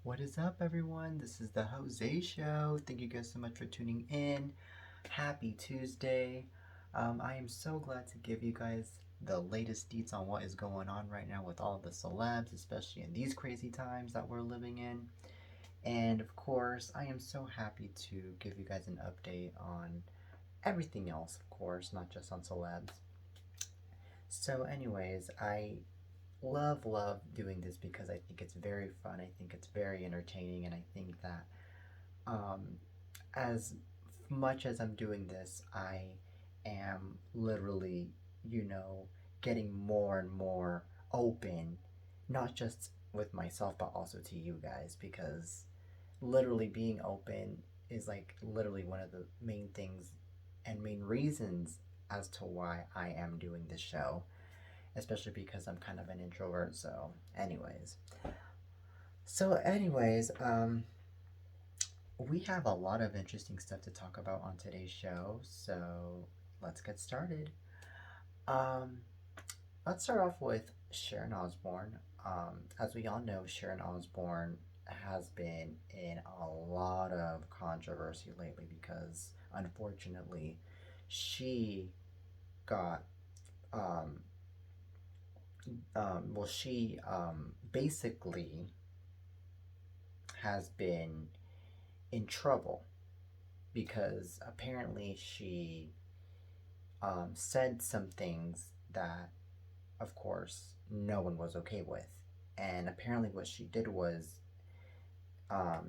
What is up, everyone? This is the Jose Show. Thank you guys so much for tuning in. Happy Tuesday. I am so glad to give you guys the latest deets on what is going on right now with all of the celebs, especially in these crazy times that we're living in. And of course, I am so happy to give you guys an update on everything else, of course, not just on celebs. So, anyways, I love doing this because I think it's very fun. I think it's very entertaining, and I think that um, as much as I'm doing this, I am literally, you know, getting more and more open, not just with myself, but also to you guys, because literally being open is like literally one of the main things and main reasons as to why I am doing this show, especially because I'm kind of an introvert. So anyways, we have a lot of interesting stuff to talk about on today's show. So let's get started. Um, let's start off with Sharon Osbourne. As we all know, Sharon Osbourne has been in a lot of controversy lately because unfortunately she got um, she basically has been in trouble because apparently she said some things that, of course, no one was okay with. And apparently, what she did was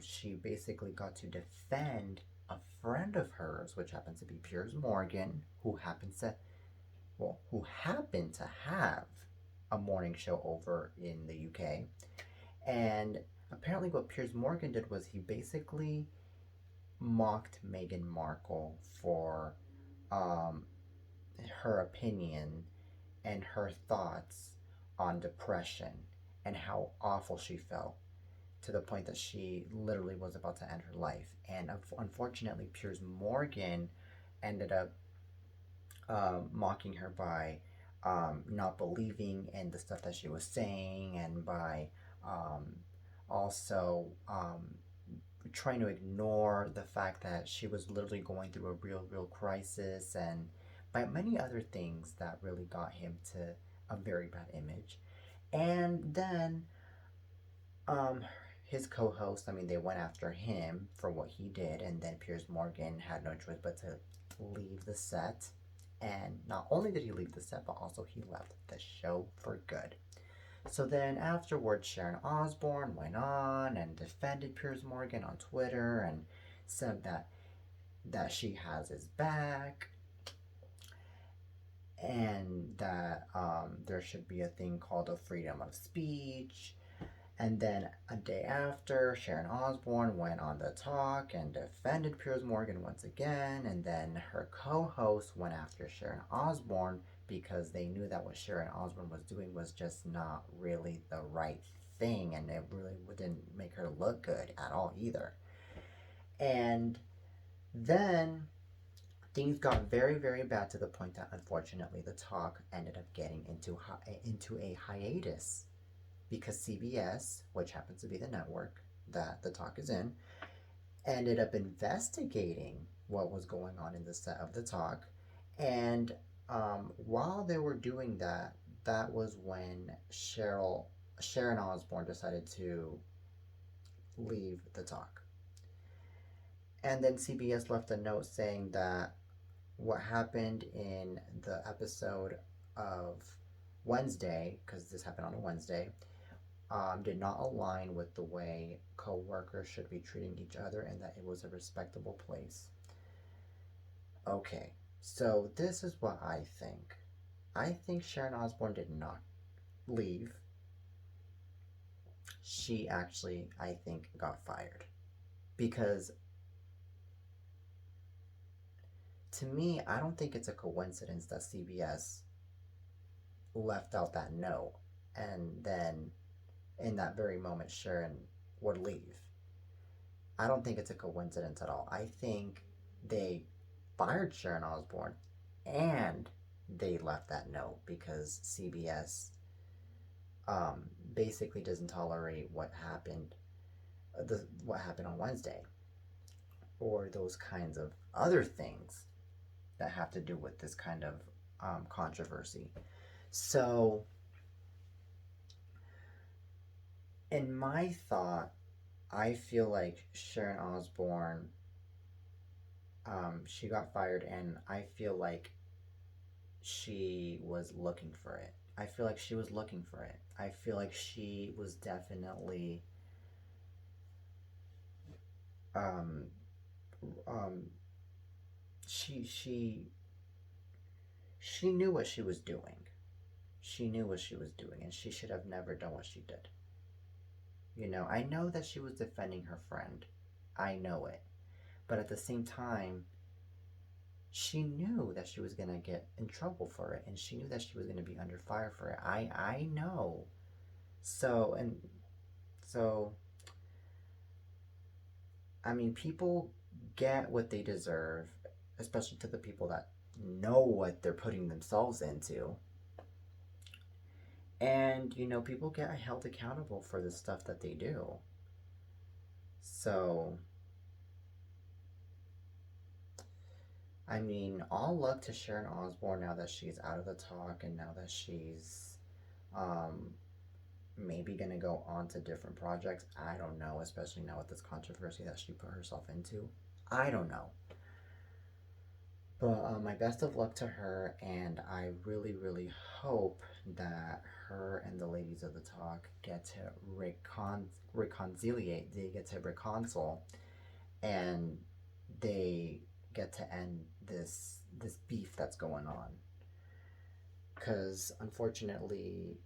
she basically got to defend a friend of hers, which happens to be Piers Morgan, who happened to have a morning show over in the UK. And apparently, what Piers Morgan did was he basically mocked Meghan Markle for um, her opinion and her thoughts on depression and how awful she felt to the point that she literally was about to end her life. And unfortunately, Piers Morgan ended up mocking her by not believing in the stuff that she was saying and by um, also trying to ignore the fact that she was literally going through a real crisis and by many other things that really got him to a very bad image. And then um, his co-host, I mean, they went after him for what he did, and then Piers Morgan had no choice but to leave the set. And not only did he leave the set, but also he left the show for good. So then afterwards, Sharon Osbourne went on and defended Piers Morgan on Twitter and said that she has his back and that there should be a thing called a freedom of speech. And then a day after, Sharon Osbourne went on the talk and defended Piers Morgan once again. And then her co host went after Sharon Osbourne because they knew that what Sharon Osbourne was doing was just not really the right thing and it really didn't make her look good at all either. And then things got very bad to the point that unfortunately the talk ended up getting into a hiatus because CBS, which happens to be the network that the talk is in, ended up investigating what was going on in the set of the talk. And while they were doing that, that was when Sharon Osbourne decided to leave the talk. And then CBS left a note saying that what happened in the episode of Wednesday, because this happened on a Wednesday, did not align with the way co-workers should be treating each other and that it was a respectable place. Okay, so this is what I think. I think Sharon Osbourne did not leave. She actually, I think, got fired. Because to me, I don't think it's a coincidence that CBS left out that note and then in that very moment Sharon would leave. I don't think it's a coincidence at all. I think they fired Sharon Osbourne and they left that note because CBS basically doesn't tolerate what happened what happened on Wednesday, or those kinds of other things that have to do with this kind of controversy. So, in my thought, I feel like Sharon Osbourne, she got fired, and I feel like she was looking for it. I feel like she was looking for it. I feel like she was definitely um, um, she she knew what she was doing. She knew what she was doing, and she should have never done what she did. I know that she was defending her friend. I know it. But at the same time, she knew that she was going to get in trouble for it, and she knew that she was going to be under fire for it. I know. So I mean, people get what they deserve, especially to the people that know what they're putting themselves into. And people get held accountable for the stuff that they do. So I mean, all luck to Sharon Osbourne now that she's out of the talk, and now that she's um, maybe gonna go on to different projects. I don't know, especially now with this controversy that she put herself into. I don't know. But my best of luck to her, and I really, really hope that her and the ladies of the talk get to reconciliate. They get to reconcile, and they get to end this beef that's going on. Because unfortunately,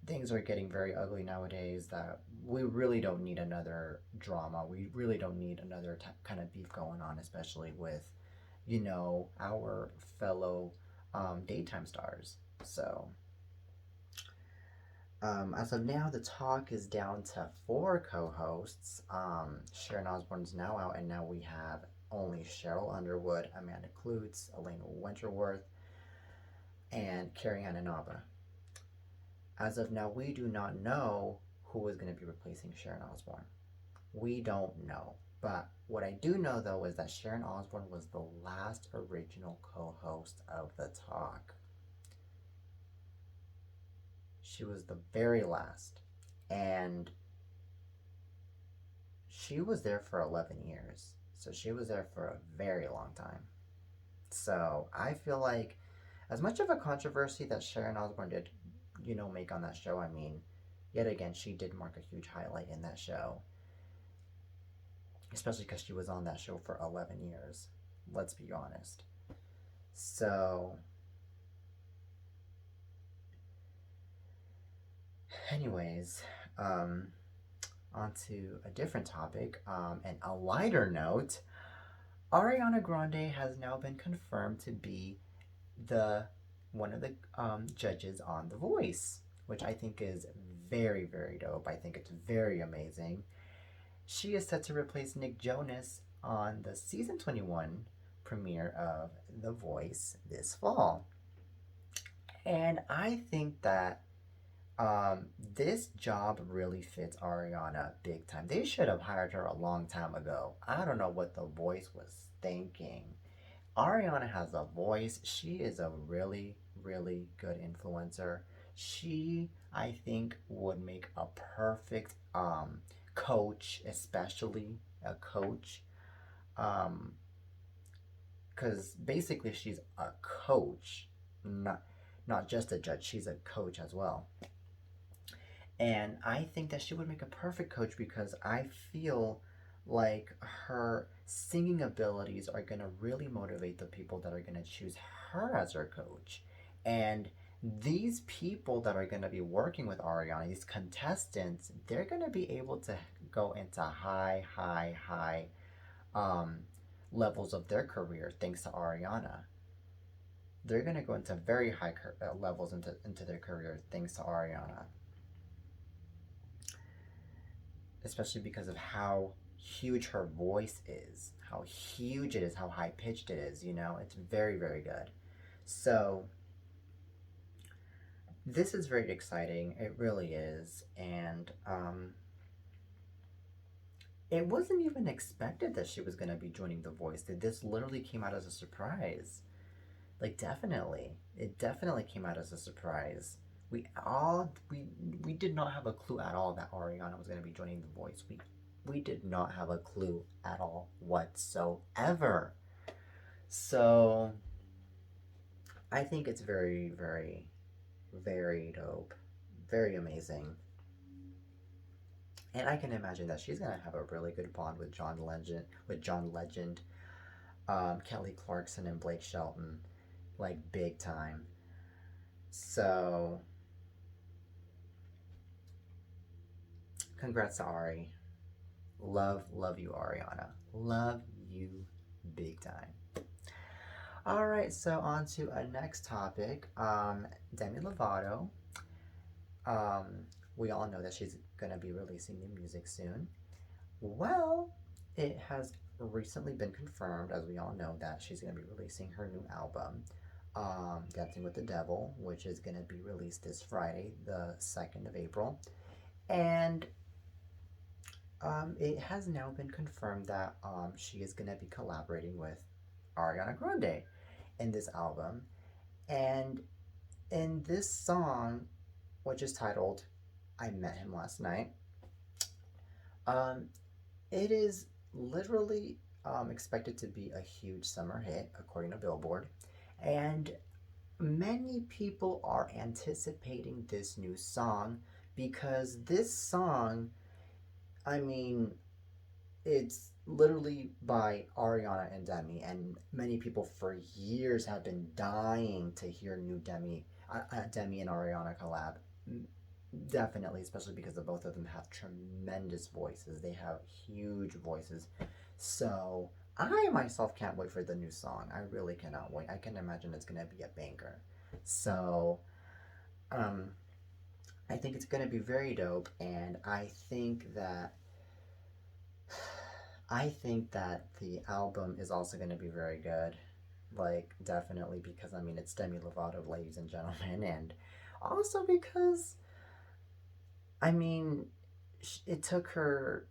things are getting very ugly nowadays. That we really don't need another drama. We really don't need another kind of beef going on, especially with our fellow daytime stars. So as of now, the talk is down to four co-hosts. Sharon Osbourne's now out, and now we have only Cheryl Underwood, Amanda Klutz, Elena Winterworth, and Carrie Ann Inaba. As of now, we do not know who is going to be replacing Sharon Osbourne. We don't know. But what I do know, though, is that Sharon Osbourne was the last original co-host of the talk. She was the very last. And she was there for 11 years. So she was there for a very long time. So I feel like, as much of a controversy that Sharon Osbourne did, make on that show, I mean, yet again, she did mark a huge highlight in that show. Especially because she was on that show for 11 years. Let's be honest. So, anyways, on to a different topic, and a lighter note. Ariana Grande has now been confirmed to be the one of the judges on The Voice, which I think is very, very dope. I think it's very amazing. She is set to replace Nick Jonas on the season 21 premiere of The Voice this fall. And I think that this job really fits Ariana big time. They should have hired her a long time ago. I don't know what The Voice was thinking. Ariana has a voice. She is a really, really good influencer. She, I think, would make a perfect coach, especially a coach. Um, because basically she's a coach, not just a judge. She's a coach as well. And I think that she would make a perfect coach because I feel like her singing abilities are going to really motivate the people that are going to choose her as her coach. And these people that are going to be working with Ariana, these contestants, they're going to be able to go into high, high, high um, levels of their career thanks to Ariana. They're going to go into very high levels into their career thanks to Ariana, especially because of how huge her voice is, how huge it is, how high pitched it is. It's very, very good. So This is very exciting. It really is. And it wasn't even expected that she was going to be joining The Voice. This literally came out as a surprise. Like, definitely. It definitely came out as a surprise. We did not have a clue at all that Ariana was going to be joining The Voice. We did not have a clue at all whatsoever. So I think it's very, very, very dope, very amazing. And I can imagine that she's gonna have a really good bond with John Legend, Kelly Clarkson, and Blake Shelton, like big time. So, congrats to Ari. Love you, Ariana. Love you big time. All right, so on to a next topic. Demi Lovato. Um, we all know that she's gonna be releasing new music soon. Well, it has recently been confirmed, as we all know, that she's going to be releasing her new album, Dancing with the Devil, which is going to be released this Friday, the 2nd of April. And it has now been confirmed that she is going to be collaborating with Ariana Grande in this album. And in this song, which is titled I Met Him Last Night, um, it is literally expected to be a huge summer hit, according to Billboard. And many people are anticipating this new song because this song, I mean, it's literally by Ariana and Demi, and many people for years have been dying to hear new Demi and Ariana collab. Definitely, especially because the both of them have tremendous voices. They have huge voices. So I myself can't wait for the new song. I really cannot wait. I can imagine it's gonna be a banger. So um, I think it's gonna be very dope, and I think that the album is also gonna be very good. Like, definitely, because I mean it's Demi Lovato, ladies and gentlemen, and also because I mean it took her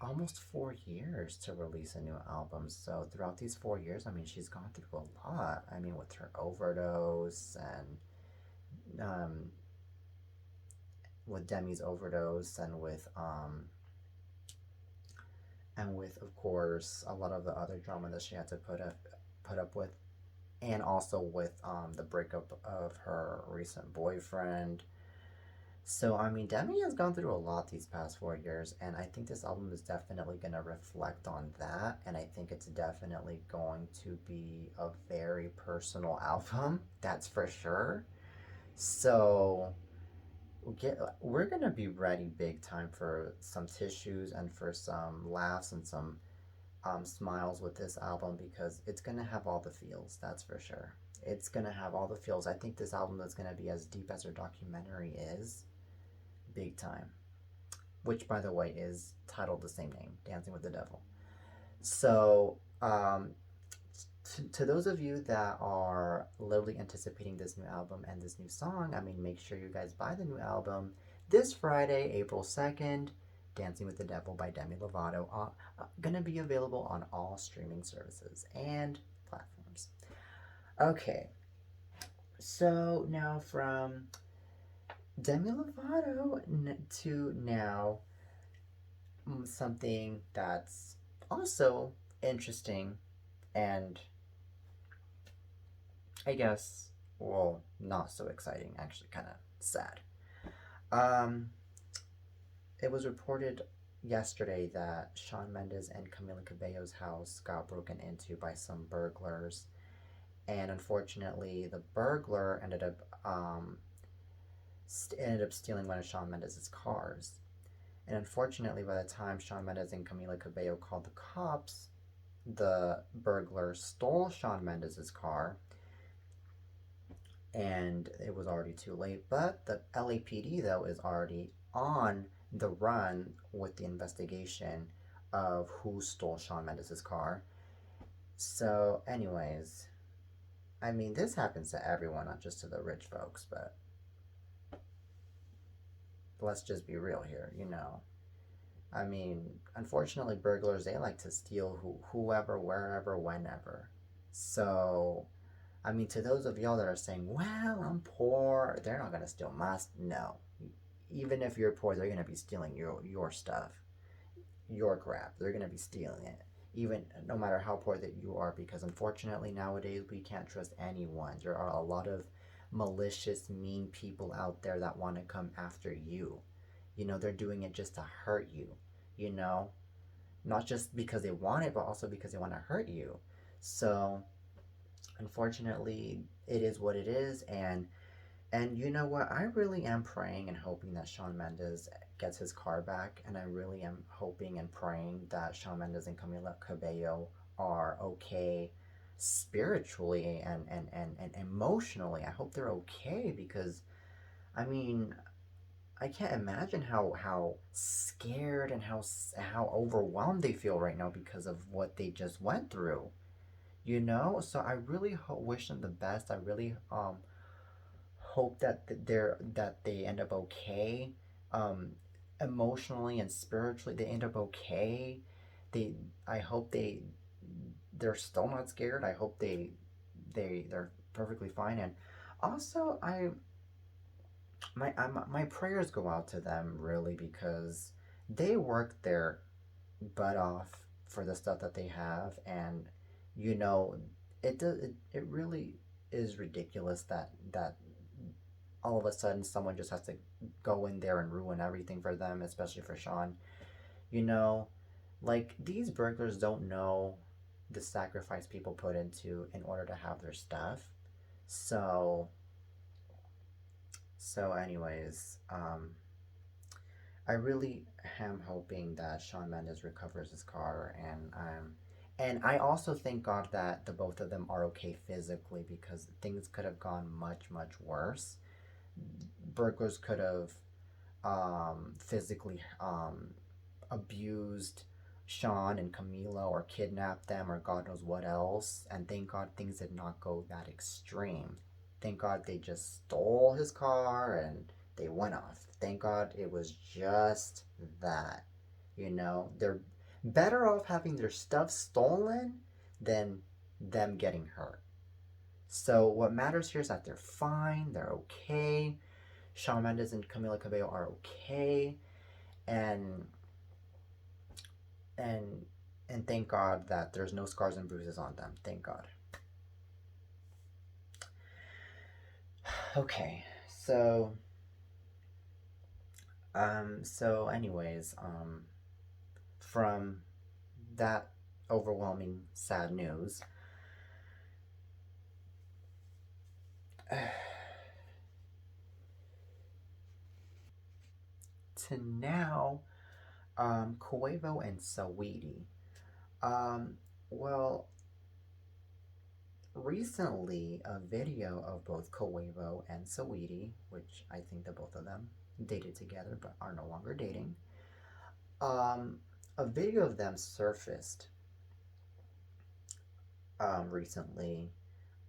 almost 4 years to release a new album. So throughout these 4 years, I mean, she's gone through a lot. I mean, with her overdose and with Demi's overdose and with of course a lot of the other drama that she had to put up with, and also with the breakup of her recent boyfriend. So, I mean, Demi has gone through a lot these past 4 years, and I think this album is definitely going to reflect on that. And I think it's definitely going to be a very personal album, that's for sure. So, we're going to be ready big time for some tissues and for some laughs and some smiles with this album because it's going to have all the feels, that's for sure. It's going to have all the feels. I think this album is going to be as deep as her documentary is, big time, which by the way is titled the same name, Dancing with the Devil. So, to those of you that are literally anticipating this new album and this new song, I mean, make sure you guys buy the new album this Friday, April 2nd. Dancing with the Devil by Demi Lovato, gonna be available on all streaming services and platforms. Okay, so now from Demi Lovato to now something that's also interesting and I guess, well, not so exciting, actually, kind of sad. Um, it was reported yesterday that Shawn Mendes and Camila Cabello's house got broken into by some burglars, and unfortunately, the burglar ended up stealing one of Shawn Mendes' cars. And unfortunately, by the time Shawn Mendes and Camila Cabello called the cops, the burglar stole Shawn Mendes' car, and it was already too late. But the LAPD, though, is already on the run with the investigation of who stole Shawn Mendes' car. So, anyways, I mean, this happens to everyone, not just to the rich folks, but let's just be real here, you know. I mean, unfortunately, burglars, they like to steal whoever, wherever, whenever. So, I mean, to those of y'all that are saying, well, I'm poor, they're not going to steal my no. Even if you're poor, they're going to be stealing your stuff, your crap. They're going to be stealing it. Even no matter how poor that you are, because unfortunately nowadays we can't trust anyone. There are a lot of malicious, mean people out there that want to come after you. You know, they're doing it just to hurt you, you know? Not just because they want it, but also because they want to hurt you. So, unfortunately, it is what it is, and you know what? I really am praying and hoping that Shawn Mendes gets his car back, and I really am hoping and praying that Shawn Mendes and Camila Cabello are okay spiritually and emotionally. I hope they're okay because, I mean, I can't imagine how scared and how overwhelmed they feel right now because of what they just went through. You know, so I really wish them the best. I really hope that they end up okay, um, emotionally and spiritually. They end up okay. They I hope they're still not scared. I hope they're perfectly fine. And also, my prayers go out to them really because they work their butt off for the stuff that they have, and you know it really is ridiculous that all of a sudden someone just has to go in there and ruin everything for them, especially for Shawn. You know, like these burglars don't know the sacrifice people put into in order to have their stuff. So anyways, I really am hoping that Shawn Mendes recovers his car, and I also thank God that the both of them are okay physically because things could have gone much worse. Burglars could have physically abused Shawn and Camila or kidnapped them or God knows what else. And thank God things did not go that extreme. Thank God they just stole his car and they went off. Thank God it was just that. You know, they're better off having their stuff stolen than them getting hurt. So what matters here is that they're fine, they're okay. Shawn Mendes and Camila Cabello are okay, and and and thank God that there's no scars and bruises on them. Thank God. Okay, so anyways, from that overwhelming sad news, to now, Quavo and Saweetie. Um, well, recently a video of both Quavo and Saweetie, which I think that both of them dated together but are no longer dating. A video of them surfaced recently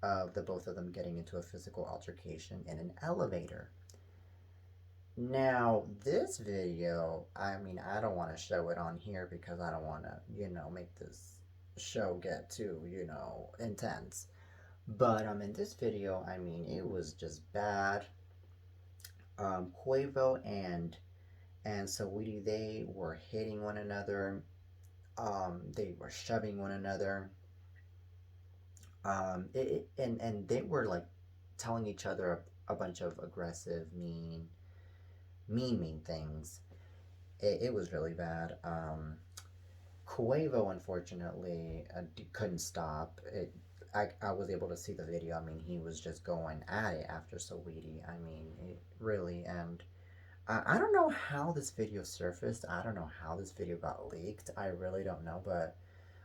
of the both of them getting into a physical altercation in an elevator. Now, this video, I mean, I don't want to show it on here because I don't want to, make this show get too, intense. But in this video, I mean, it was just bad. Quavo and Saweetie, they were hitting one another. They were shoving one another. And they were like telling each other a bunch of aggressive, mean things. It was really bad. Quavo, unfortunately, couldn't stop. I was able to see the video. I mean, he was just going at it after Saweetie. I mean, it really, and I don't know how this video surfaced. I don't know how this video got leaked. I really don't know, but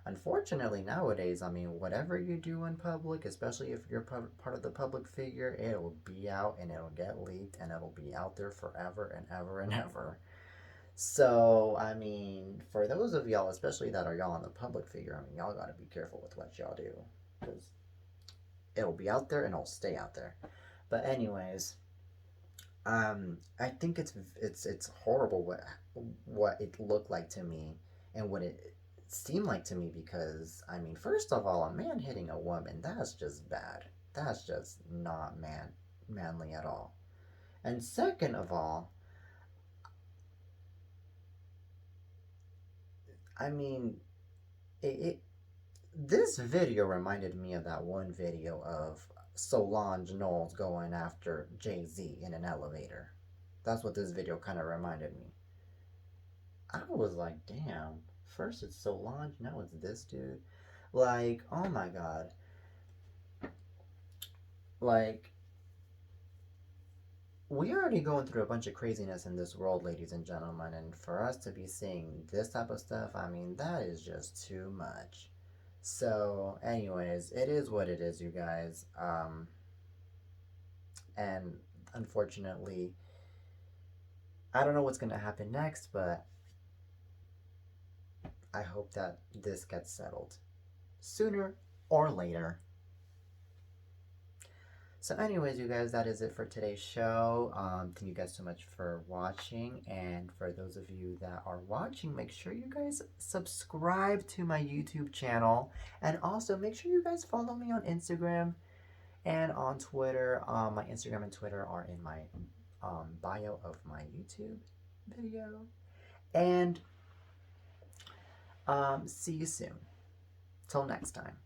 unfortunately nowadays, I mean, whatever you do in public, especially if you're part of the public figure, it'll be out and it'll get leaked and it'll be out there forever and ever and ever. So, I mean, for those of y'all, especially that are y'all in the public figure, I mean, y'all gotta be careful with what y'all do because it'll be out there and it'll stay out there. But anyways, I think it's horrible what it looked like to me and what it seemed like to me because I mean, first of all, a man hitting a woman, that's just bad. That's just not manly at all. And second of all, I mean, it this video reminded me of that one video of Solange Knowles going after Jay-Z in an elevator. That's what this video kind of reminded me. I was like, damn. First it's Solange, now it's this dude. Like, oh my god. Like, we already going through a bunch of craziness in this world, ladies and gentlemen, and for us to be seeing this type of stuff, I mean, that is just too much. So, anyways, it is what it is, you guys. And unfortunately, I don't know what's gonna happen next, but I hope that this gets settled sooner or later. So, anyways, you guys, that is it for today's show. Thank you guys so much for watching. And for those of you that are watching, make sure you guys subscribe to my YouTube channel. And also, make sure you guys follow me on Instagram and on Twitter. My Instagram and Twitter are in my bio of my YouTube video. And see you soon. Till next time.